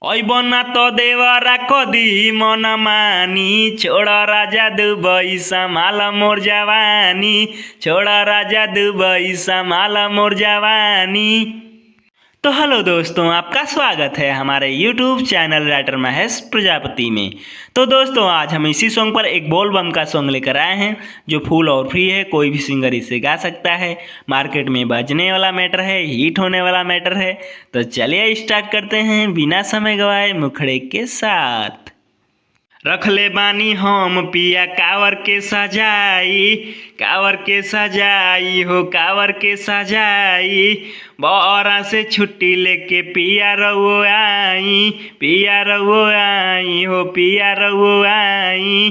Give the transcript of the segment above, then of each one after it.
अइबना तो देवरा कदी मन मानी, छोड़ राजा दुबई संभाल मोर जवानी, छोड़ राजा दुबई संभाल मोर जवानी। तो हेलो दोस्तों, आपका स्वागत है हमारे YouTube channel writer Mahesh Prajapati में। तो दोस्तों, आज हम इसी सॉन्ग पर एक बोल बम का सॉन्ग लेकर आए हैं जो फुल और फ्री है। कोई भी सिंगर इसे गा सकता है। मार्केट में बजने वाला मैटर है, हिट होने वाला मैटर है। तो चलिए स्टार्ट करते हैं बिना समय गवाए मुखड़े के साथ। रखले बानी हम पिया कावर के सजाई, कावर के सजाई हो कावर के सजाई। बहरा से छुट्टी लेके पिया रउओ आई, पिया रउओ आई हो पिया रउओ आई।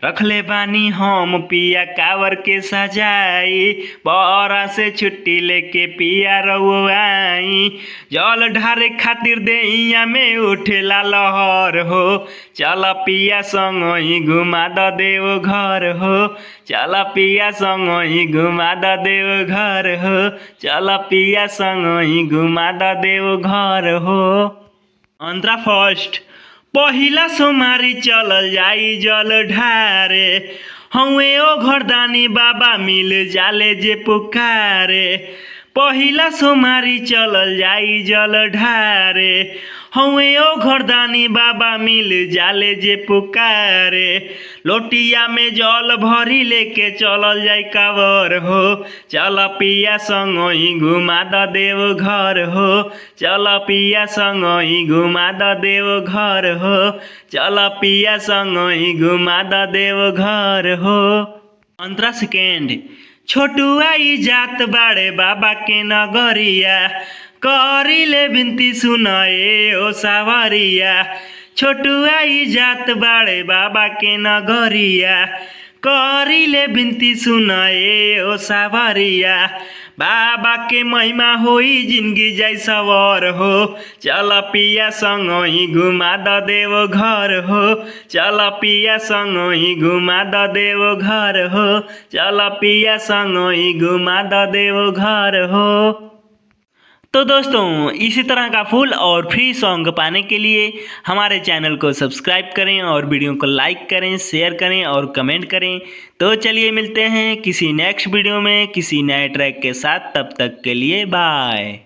रखले बानी हम पिया कावर के सजाई, बहरा से छुट्टी लेके पिया रउओ आई। जल ढारे खातिर देहिया में उठेला लहर हो, चल पिया संगही घुमा द देव घर हो, चल पिया संगही घुमा द देव घर हो, चल पिया संगही घुमा द देव घर हो। अंतरा फर्स्ट पहिला सोमारी चलल जाई जल ढारे, हउए ओ घरदानी बाबा मिल जाले जे पुकारे। पहिला सोमारी चलल जाई जल ढारे, हउए ओ घरदानी बाबा मिल जाले जे पुकारे। लोटिया में जल भरी लेके चलल जाई कावर हो, चल पिया संगही घुमा द देव घर हो, चल पिया संगही घुमा द देव घर हो, चल पिया संगही घुमा द देव घर हो। अंतरा सेकेंड छोटू आई जात बाड़े बाबा के नगरिया, करिले बिनती सुनाए ओ सावरिया। छोटू आई जात बाड़े बाबा के नगरिया, करिले बिनती सुनाए ओ सावरिया। बाबा के महिमा होई जिंदगी जाई सवर हो, चल पिया संगही घुमा द देव घर हो, चल पिया संगही घुमा द देव घर हो, चल पिया संगही घुमा द देव घर हो। तो दोस्तों, इसी तरह का फुल और फ्री सॉन्ग पाने के लिए हमारे चैनल को सब्सक्राइब करें और वीडियो को लाइक करें, शेयर करें और कमेंट करें। तो चलिए मिलते हैं किसी नेक्स्ट वीडियो में किसी नए ट्रैक के साथ। तब तक के लिए बाय।